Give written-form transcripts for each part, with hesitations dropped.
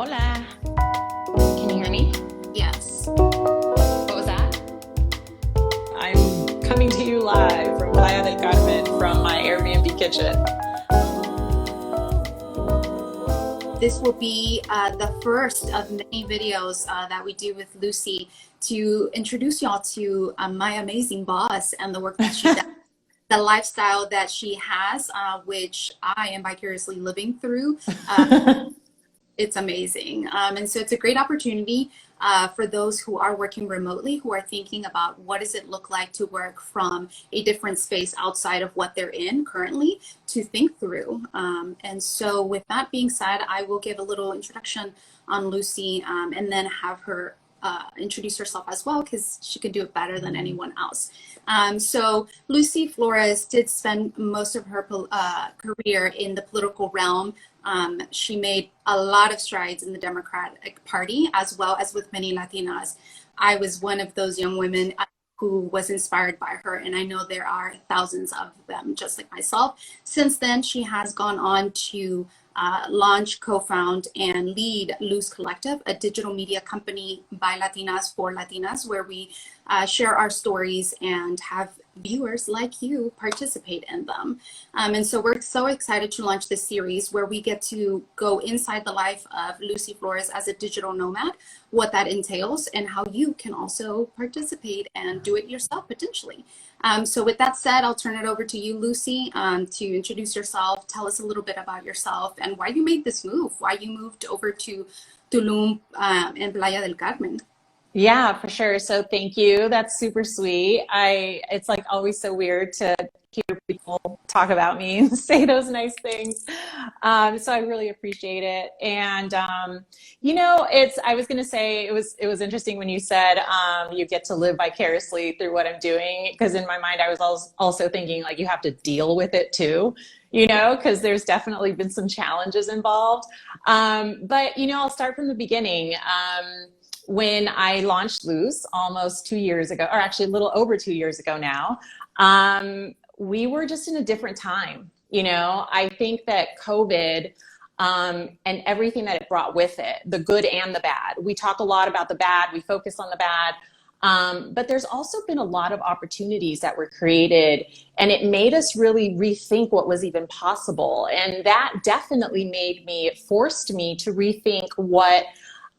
Hola. Can you hear me? Yes. What was that? I'm coming to you live from Playa del Carmen from my Airbnb kitchen. This will be the first of many videos that we do with Lucy to introduce y'all to my amazing boss and the work that she does, the lifestyle that she has, which I am vicariously living through. It's amazing. And so it's a great opportunity for those who are working remotely, who are thinking about what does it look like to work from a different space outside of what they're in currently to think through. And so with that being said, I will give a little introduction on Lucy and then have her introduce herself as well because she can do it better than anyone else. So Lucy Flores did spend most of her career in the political realm. She made a lot of strides in the Democratic Party, as well as with many Latinas. I was one of those young women who was inspired by her, and I know there are thousands of them just like myself. Since then, she has gone on to launch, co-found, and lead Luz Collective, a digital media company by Latinas for Latinas, where we share our stories and have viewers like you participate in them. And so we're so excited to launch this series where we get to go inside the life of Lucy Flores as a digital nomad, what that entails, and how you can also participate and do it yourself potentially. So with that said, I'll turn it over to you, Lucy, to introduce yourself, tell us a little bit about yourself and why you made this move, why you moved over to Tulum and Playa del Carmen. Yeah, for sure. So thank you. That's super sweet. It's like always so weird to hear people talk about me and say those nice things. So I really appreciate it. And I was going to say it was interesting when you said you get to live vicariously through what I'm doing, because in my mind I was also thinking like you have to deal with it too, because there's definitely been some challenges involved. But I'll start from the beginning. When I launched Luz almost 2 years ago, or actually a little over 2 years ago now, we were just in a different time. I think that COVID and everything that it brought with it, the good and the bad. We talk a lot about the bad, we focus on the bad, but there's also been a lot of opportunities that were created, and it made us really rethink what was even possible. And that definitely it forced me to rethink what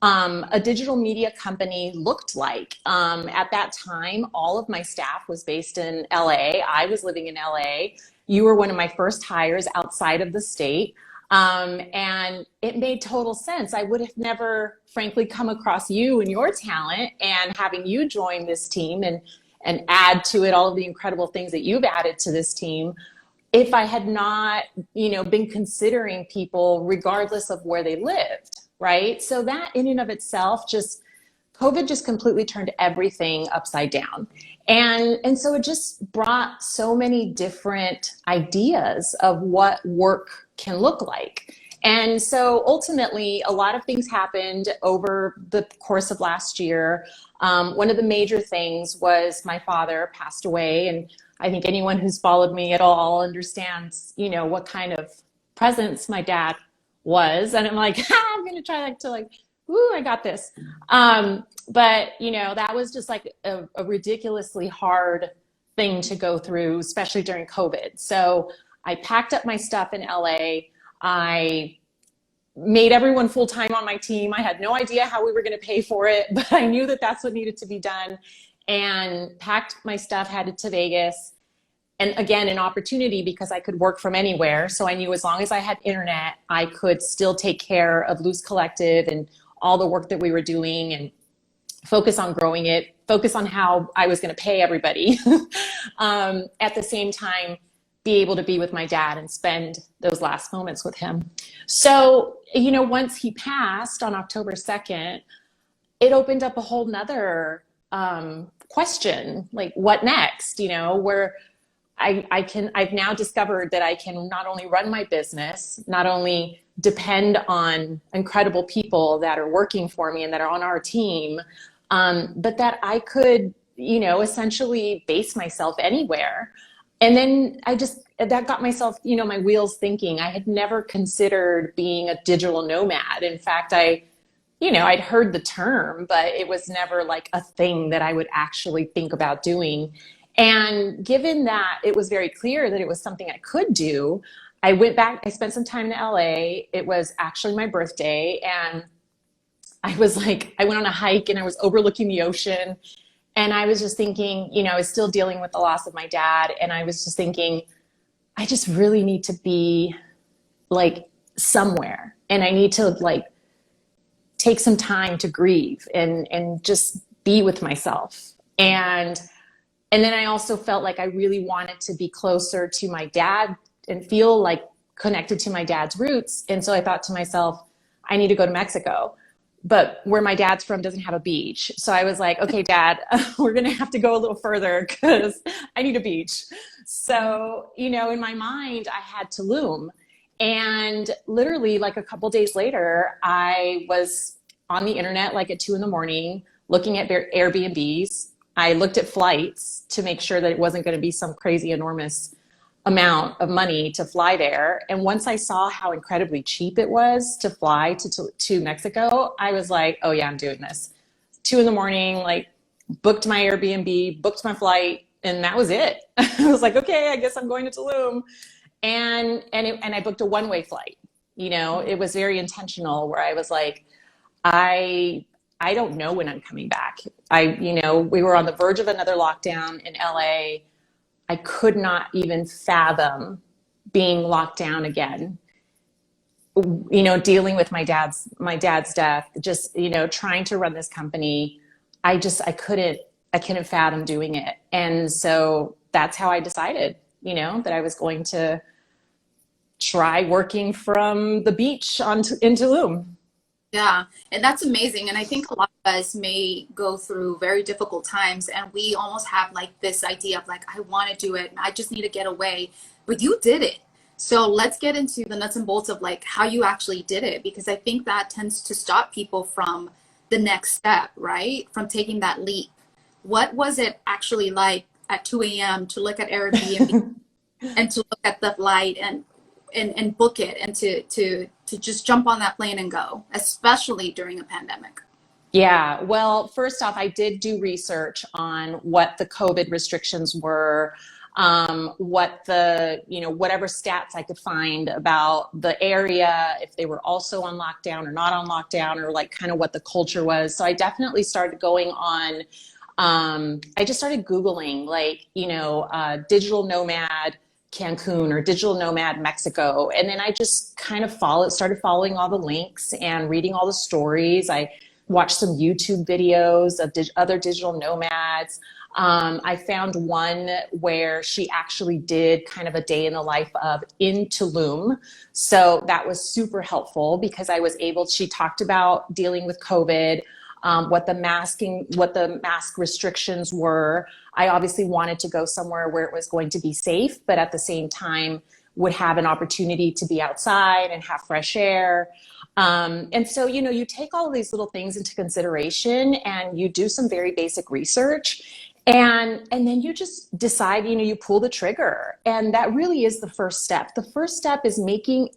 a digital media company looked like. At that time, all of my staff was based in LA. I was living in LA. You were one of my first hires outside of the state. And it made total sense. I would have never, frankly, come across you and your talent and having you join this team and add to it all of the incredible things that you've added to this team if I had not, been considering people regardless of where they lived. Right? So that in and of itself, COVID just completely turned everything upside down. And so it just brought so many different ideas of what work can look like. And so ultimately, a lot of things happened over the course of last year. One of the major things was my father passed away. And I think anyone who's followed me at all understands, what kind of presence my dad was. And I'm like, I'm going to try ooh, I got this. But that was just like a ridiculously hard thing to go through, especially during COVID. So I packed up my stuff in LA. I made everyone full-time on my team. I had no idea how we were going to pay for it, but I knew that that's what needed to be done, and packed my stuff, headed to Vegas. And again, an opportunity because I could work from anywhere. So I knew as long as I had internet, I could still take care of Luz Collective and all the work that we were doing and focus on growing it, focus on how I was going to pay everybody. At the same time, be able to be with my dad and spend those last moments with him. So, once he passed on October 2nd, it opened up a whole nother question, like what next, where I've now discovered that I can not only run my business, not only depend on incredible people that are working for me and that are on our team, but that I could, essentially base myself anywhere. And then that got myself, my wheels thinking. I had never considered being a digital nomad. In fact, I I'd heard the term, but it was never like a thing that I would actually think about doing. And given that it was very clear that it was something I could do, I went back, I spent some time in LA. It was actually my birthday. And I was like, I went on a hike and I was overlooking the ocean. And I was just thinking, I was still dealing with the loss of my dad. And I was just thinking, I just really need to be like somewhere. And I need to like take some time to grieve and just be with myself. And then I also felt like I really wanted to be closer to my dad and feel like connected to my dad's roots. And so I thought to myself, I need to go to Mexico. But where my dad's from doesn't have a beach. So I was like, okay, Dad, we're going to have to go a little further because I need a beach. So, in my mind, I had Tulum. And literally, like a couple days later, I was on the internet, like at 2 a.m, looking at Airbnbs. I looked at flights to make sure that it wasn't going to be some crazy, enormous amount of money to fly there. And once I saw how incredibly cheap it was to fly to Mexico, I was like, oh yeah, I'm doing this. 2 a.m, like booked my Airbnb, booked my flight, and that was it. I was like, okay, I guess I'm going to Tulum. And I booked a one-way flight. It was very intentional where I was like, I don't know when I'm coming back. We were on the verge of another lockdown in LA. I could not even fathom being locked down again. Dealing with my dad's death, just, trying to run this company. I couldn't fathom doing it. And so that's how I decided, that I was going to try working from the beach in Tulum. Yeah, and that's amazing. And I think a lot of us may go through very difficult times and we almost have like this idea of like, I want to do it. I just need to get away. But you did it. So let's get into the nuts and bolts of like how you actually did it, because I think that tends to stop people from the next step, right? From taking that leap. What was it actually like at 2 a.m. to look at Airbnb and to look at the flight and book it and to just jump on that plane and go, especially during a pandemic? Yeah, well, first off, I did do research on what the COVID restrictions were, what whatever stats I could find about the area, if they were also on lockdown or not on lockdown, or like kind of what the culture was. So I definitely started going on, I just started Googling like, digital nomad Cancun or digital nomad Mexico. And then I just kind of started following all the links and reading all the stories. I watched some YouTube videos of other digital nomads. I found one where she actually did kind of a day in the life of in Tulum. So that was super helpful because she talked about dealing with COVID, what the mask restrictions were. I obviously wanted to go somewhere where it was going to be safe, but at the same time would have an opportunity to be outside and have fresh air. And so, you take all of these little things into consideration and you do some very basic research. And then you just decide, you pull the trigger. And that really is the first step. The first step is making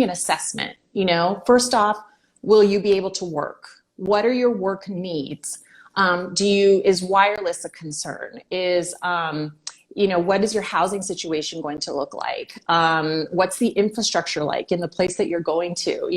an assessment. First off, will you be able to work? What are your work needs? Is wireless a concern? What is your housing situation going to look like? What's the infrastructure like in the place that you're going to?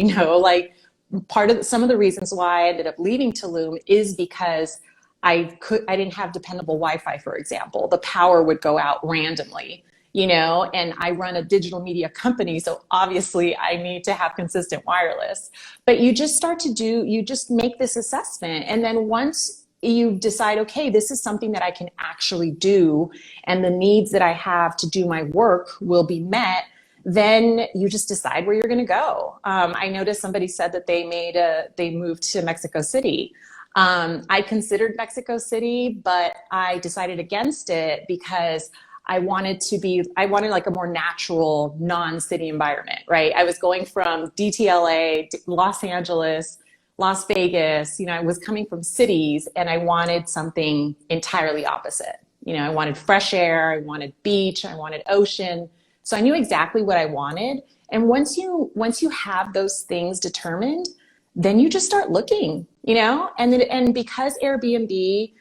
Some of the reasons why I ended up leaving Tulum is because I didn't have dependable Wi-Fi, for example. The power would go out randomly, and I run a digital media company. So obviously I need to have consistent wireless, but you just make this assessment. And then once you decide, okay, this is something that I can actually do, and the needs that I have to do my work will be met, then you just decide where you're going to go. I noticed somebody said that they moved to Mexico City. I considered Mexico City, but I decided against it because I wanted like a more natural non-city environment, right? I was going from DTLA, Los Angeles, Las Vegas, I was coming from cities and I wanted something entirely opposite. I wanted fresh air, I wanted beach, I wanted ocean. So I knew exactly what I wanted. And once you have those things determined, then you just start looking, you know, and because Airbnb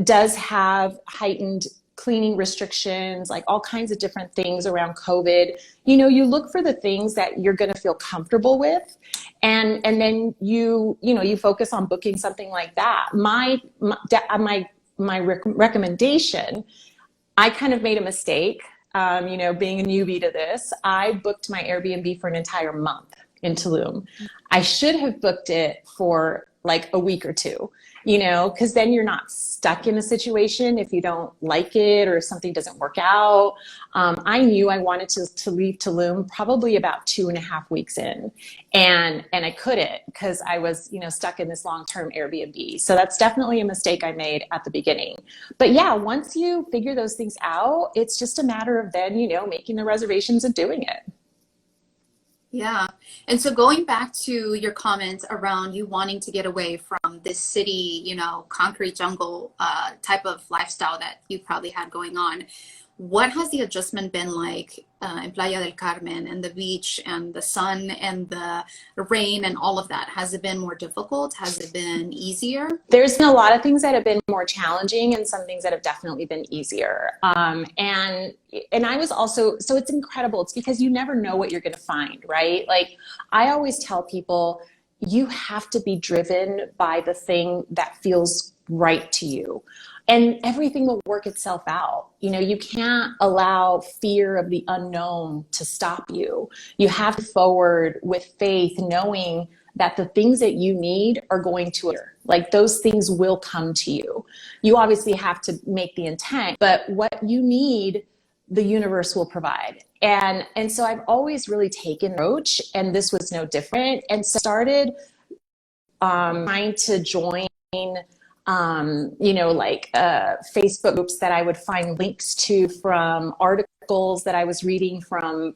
does have heightened cleaning restrictions, like all kinds of different things around COVID, you know, you look for the things that you're going to feel comfortable with. And then you focus on booking something like that. My recommendation, I kind of made a mistake, you know, being a newbie to this. I booked my Airbnb for an entire month in Tulum. I should have booked it for like a week or two, you know, because then you're not stuck in a situation if you don't like it or if something doesn't work out. I knew I wanted to leave Tulum probably about 2.5 weeks in, and I couldn't because I was, you know, stuck in this long-term Airbnb. So that's definitely a mistake I made at the beginning. But yeah, once you figure those things out, it's just a matter of then, you know, making the reservations and doing it. Yeah. And so going back to your comments around you wanting to get away from this city, you know, concrete jungle type of lifestyle that you probably had going on, what has the adjustment been like in Playa del Carmen and the beach and the sun and the rain and all of that? Has it been more difficult? Has it been easier? There's been a lot of things that have been more challenging and some things that have definitely been easier. And I was also, so it's incredible. It's because you never know what you're going to find, right? Like I always tell people, you have to be driven by the thing that feels right to you. And everything will work itself out. You know, you can't allow fear of the unknown to stop you. You have to forward with faith, knowing that the things that you need are going to appear. Like those things will come to you. You obviously have to make the intent, but what you need, the universe will provide. And so I've always really taken an approach, and this was no different. And so started trying to join you know, like Facebook groups that I would find links to from articles that I was reading from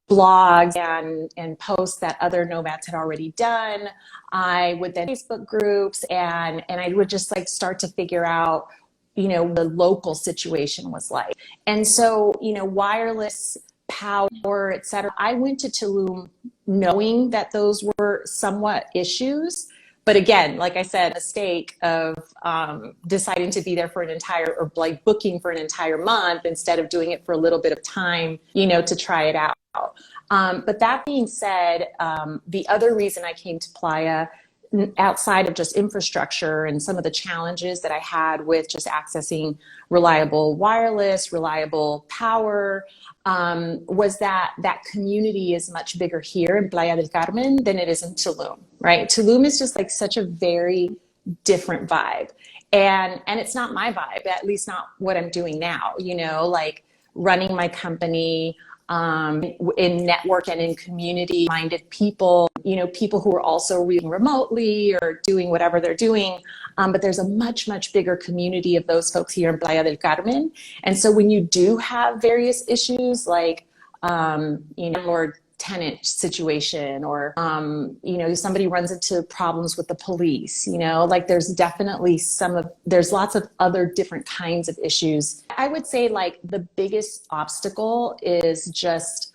blogs and posts that other nomads had already done. I would then Facebook groups and I would just like start to figure out, you know, the local situation was like. And so, you know, wireless power, et cetera. I went to Tulum knowing that those were somewhat issues. But again, like I said, mistake of deciding to be there for an entire, or like booking for an entire month instead of doing it for a little bit of time, you know, to try it out. But that being said, the other reason I came to Playa, outside of just infrastructure and some of the challenges that I had with just accessing reliable wireless, reliable power, was that community is much bigger here in Playa del Carmen than it is in Tulum, right? Tulum is just like such a very different vibe. And it's not my vibe, at least not what I'm doing now, you know, like running my company, in network and in community minded people, you know, people who are also reading remotely or doing whatever they're doing. But there's a much, much bigger community of those folks here in Playa del Carmen. And so when you do have various issues like, you know, or tenant situation, or you know, somebody runs into problems with the police, you know, like there's definitely there's lots of other different kinds of issues. I would say like the biggest obstacle is just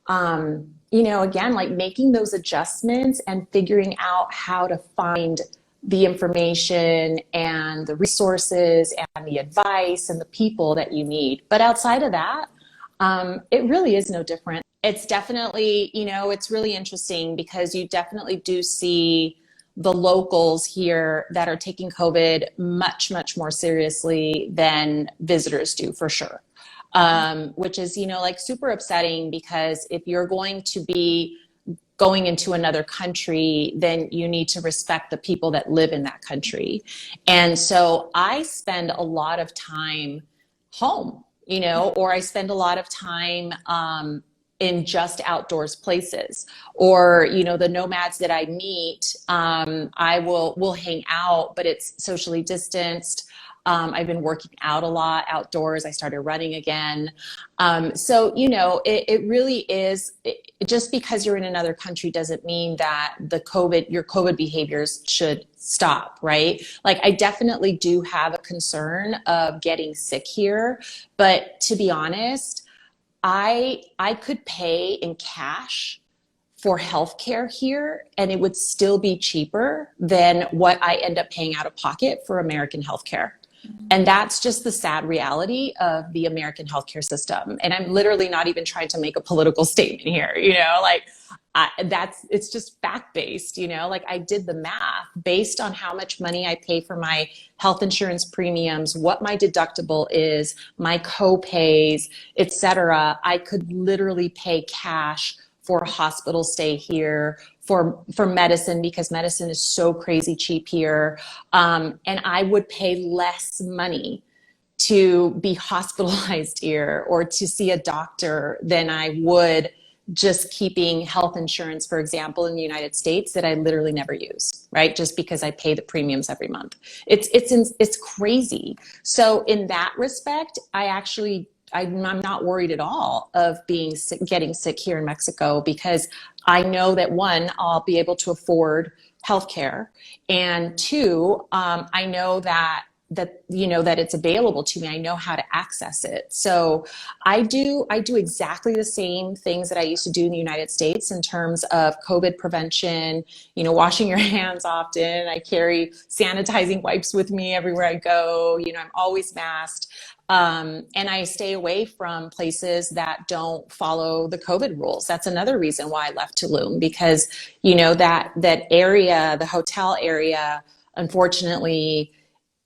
you know, again, like making those adjustments and figuring out how to find the information and the resources and the advice and the people that you need. But outside of that, it really is no different. It's definitely, you know, it's really interesting because you definitely do see the locals here that are taking COVID much, much more seriously than visitors do, for sure. Which is, you know, like super upsetting, because if you're going to be going into another country, then you need to respect the people that live in that country. And so I spend a lot of time home, you know, or I spend a lot of time in just outdoors places, or, you know, the nomads that I meet, we'll hang out, but it's socially distanced. I've been working out a lot outdoors. I started running again. So, you know, it really is, just because you're in another country doesn't mean that your COVID behaviors should stop, right? Like I definitely do have a concern of getting sick here, but to be honest, I could pay in cash for healthcare here, and it would still be cheaper than what I end up paying out of pocket for American healthcare. And that's just the sad reality of the American healthcare system. And I'm literally not even trying to make a political statement here, like it's just fact based, like I did the math based on how much money I pay for my health insurance premiums, what my deductible is, my co-pays, etc. I could literally pay cash for a hospital stay here, for medicine, because medicine is so crazy cheap here. And I would pay less money to be hospitalized here or to see a doctor than I would just keeping health insurance, for example, in the United States that I literally never use, right? Just because I pay the premiums every month. It's crazy. So in that respect, I'm not worried at all of being sick, getting sick here in Mexico, because I know that one, I'll be able to afford healthcare, and two, I know that it's available to me. I know how to access it. So I do exactly the same things that I used to do in the United States in terms of COVID prevention, washing your hands often. I carry sanitizing wipes with me everywhere I go. I'm always masked. And I stay away from places that don't follow the COVID rules. That's another reason why I left Tulum, because, that area, the hotel area, unfortunately,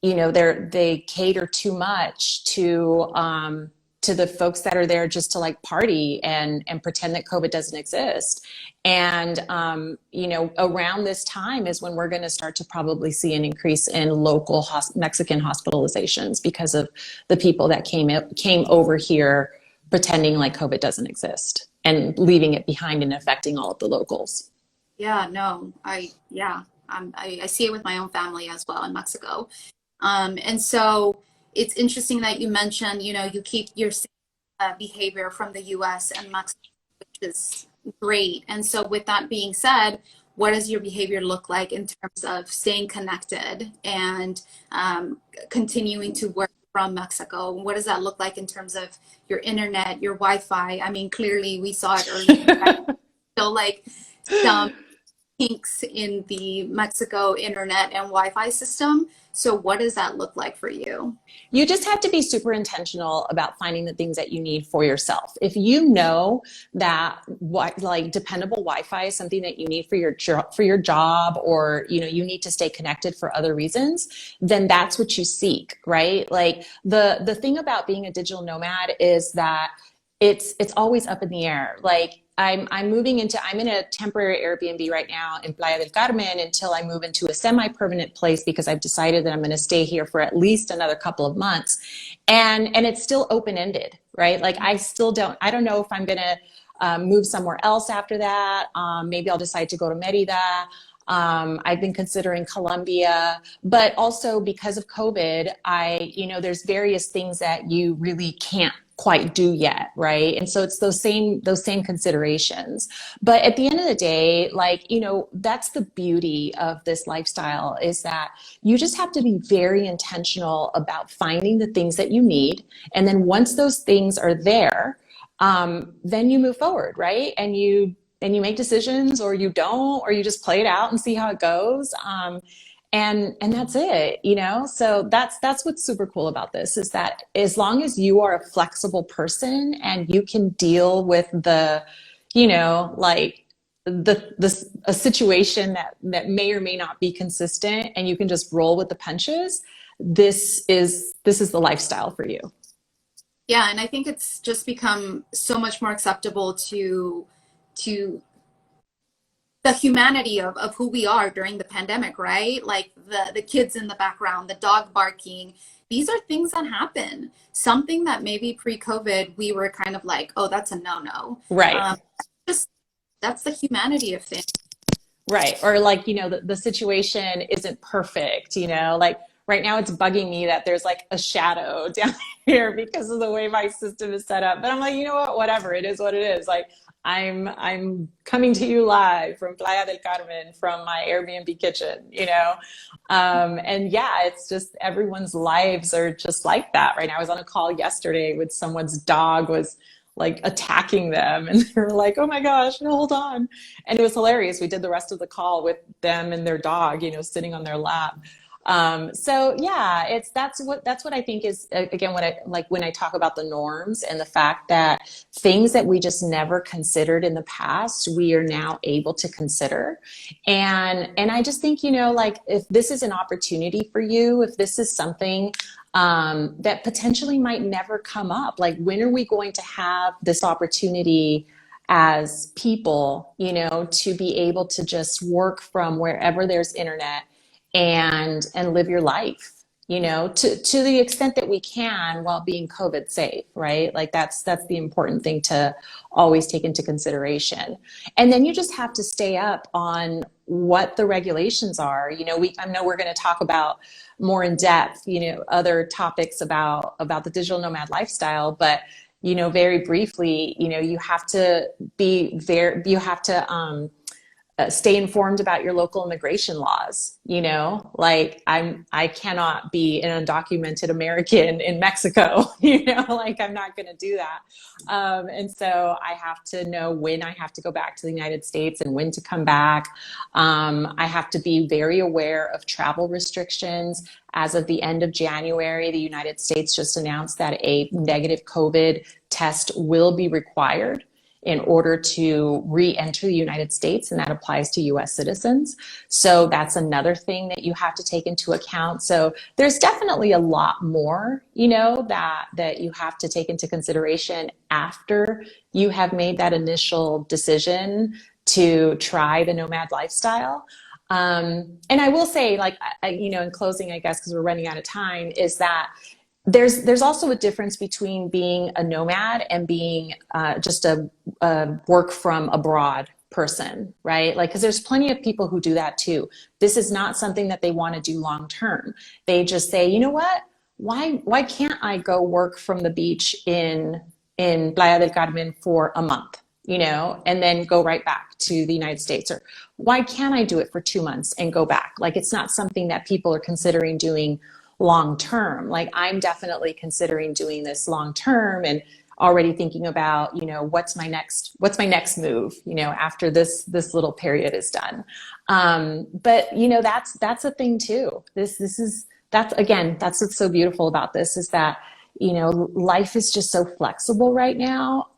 they cater too much to the folks that are there just to like party and pretend that COVID doesn't exist. And, around this time is when we're going to start to probably see an increase in local Mexican hospitalizations because of the people that came over here pretending like COVID doesn't exist and leaving it behind and affecting all of the locals. Yeah, no, I see it with my own family as well in Mexico. And so it's interesting that you mentioned, you keep your behavior from the US and Mexico, which is great. And so with that being said, what does your behavior look like in terms of staying connected and continuing to work from Mexico? What does that look like in terms of your internet, your Wi-Fi? I mean, clearly we saw it earlier. So like some kinks in the Mexico internet and Wi-Fi system. So what does that look like for you? You just have to be super intentional about finding the things that you need for yourself. If you know that dependable Wi-Fi is something that you need for your job, or you need to stay connected for other reasons, then that's what you seek, right? Like the thing about being a digital nomad is that it's always up in the air. Like I'm in a temporary Airbnb right now in Playa del Carmen until I move into a semi-permanent place, because I've decided that I'm going to stay here for at least another couple of months. And it's still open-ended, right? Like I don't know if I'm going to move somewhere else after that. Maybe I'll decide to go to Merida. I've been considering Colombia, but also because of COVID, there's various things that you really can't quite do yet, right? And so it's those same considerations. But at the end of the day, that's the beauty of this lifestyle, is that you just have to be very intentional about finding the things that you need. And then once those things are there, then you move forward, right? And you make decisions, or you don't, or you just play it out and see how it goes. And that's it, So that's what's super cool about this, is that as long as you are a flexible person and you can deal with a situation that may or may not be consistent, and you can just roll with the punches, this is the lifestyle for you. Yeah, and I think it's just become so much more acceptable to the humanity of who we are during the pandemic, right? Like the kids in the background, the dog barking. These are things that happen. Something that maybe pre-COVID we were kind of like, oh, that's a no-no. Right. That's the humanity of things. Right. Or the situation isn't perfect, like right now it's bugging me that there's like a shadow down here because of the way my system is set up. But I'm like, you know what, whatever, it is what it is. Like I'm coming to you live from Playa del Carmen, from my Airbnb kitchen, and yeah, it's just everyone's lives are just like that right now. I was on a call yesterday with someone's dog was like attacking them. And they were like, oh my gosh, no, hold on. And it was hilarious. We did the rest of the call with them and their dog, you know, sitting on their lap. So yeah, that's what I think is, again, what I like when I talk about the norms and the fact that things that we just never considered in the past, we are now able to consider. And I just think, you know, like if this is an opportunity for you, if this is something that potentially might never come up, like when are we going to have this opportunity as people, you know, to be able to just work from wherever there's internet and live your life, you know, to the extent that we can while being COVID safe, right? Like that's the important thing to always take into consideration. And then you just have to stay up on what the regulations are. You know, I know we're going to talk about more in depth, you know, other topics about the digital nomad lifestyle, but you know, very briefly, you know, you have to stay informed about your local immigration laws. You know, like I cannot be an undocumented American in Mexico, you know, like I'm not going to do that. And so I have to know when I have to go back to the United States and when to come back. I have to be very aware of travel restrictions. As of the end of January, the United States just announced that a negative COVID test will be required in order to re-enter the United States, and that applies to US citizens. So that's another thing that you have to take into account. So there's definitely a lot more, you know, that you have to take into consideration after you have made that initial decision to try the nomad lifestyle. And I will say, like, you know, in closing, I guess, because we're running out of time, is that there's also a difference between being a nomad and being just a work from abroad person, right? Like, because there's plenty of people who do that too. This is not something that they want to do long term. They just say, you know what? Why can't I go work from the beach in Playa del Carmen for a month, you know, and then go right back to the United States? Or why can't I do it for 2 months and go back? Like, it's not something that people are considering doing long term. Like, I'm definitely considering doing this long term and already thinking about, you know, what's my next move, you know, after this little period is done. But you know, that's a thing too. That's what's so beautiful about this, is that, you know, life is just so flexible right now.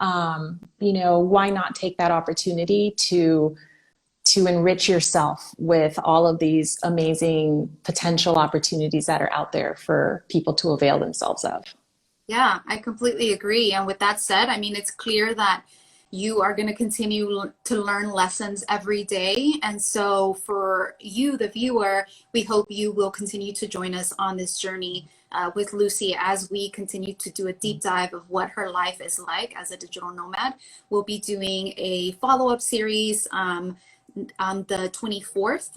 You know, why not take that opportunity to enrich yourself with all of these amazing potential opportunities that are out there for people to avail themselves of. Yeah, I completely agree. And with that said, I mean, it's clear that you are going to continue to learn lessons every day. And so for you, the viewer, we hope you will continue to join us on this journey with Lucy as we continue to do a deep dive of what her life is like as a digital nomad. We'll be doing a follow-up series on the 24th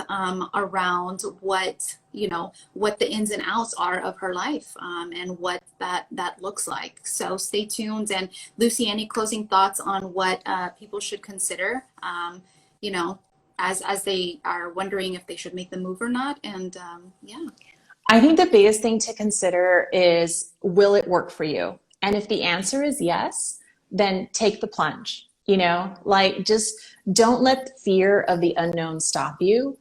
around what, you know, what the ins and outs are of her life and what that looks like. So stay tuned. And Lucy, any closing thoughts on what people should consider, you know, as they are wondering if they should make the move or not? And yeah. I think the biggest thing to consider is, will it work for you? And if the answer is yes, then take the plunge. You know, like, just don't let the fear of the unknown stop you.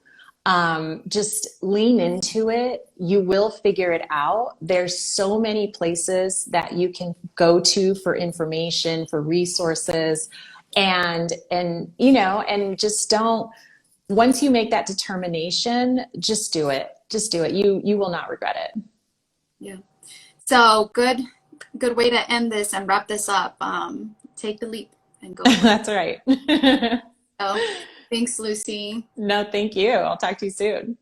Just lean into it. You will figure it out. There's so many places that you can go to for information, for resources, and you know, and just don't, once you make that determination, just do it. Just do it. You will not regret it. Yeah. So good way to end this and wrap this up. Take the leap and go. That's right. So, thanks, Lucy. No, thank you. I'll talk to you soon.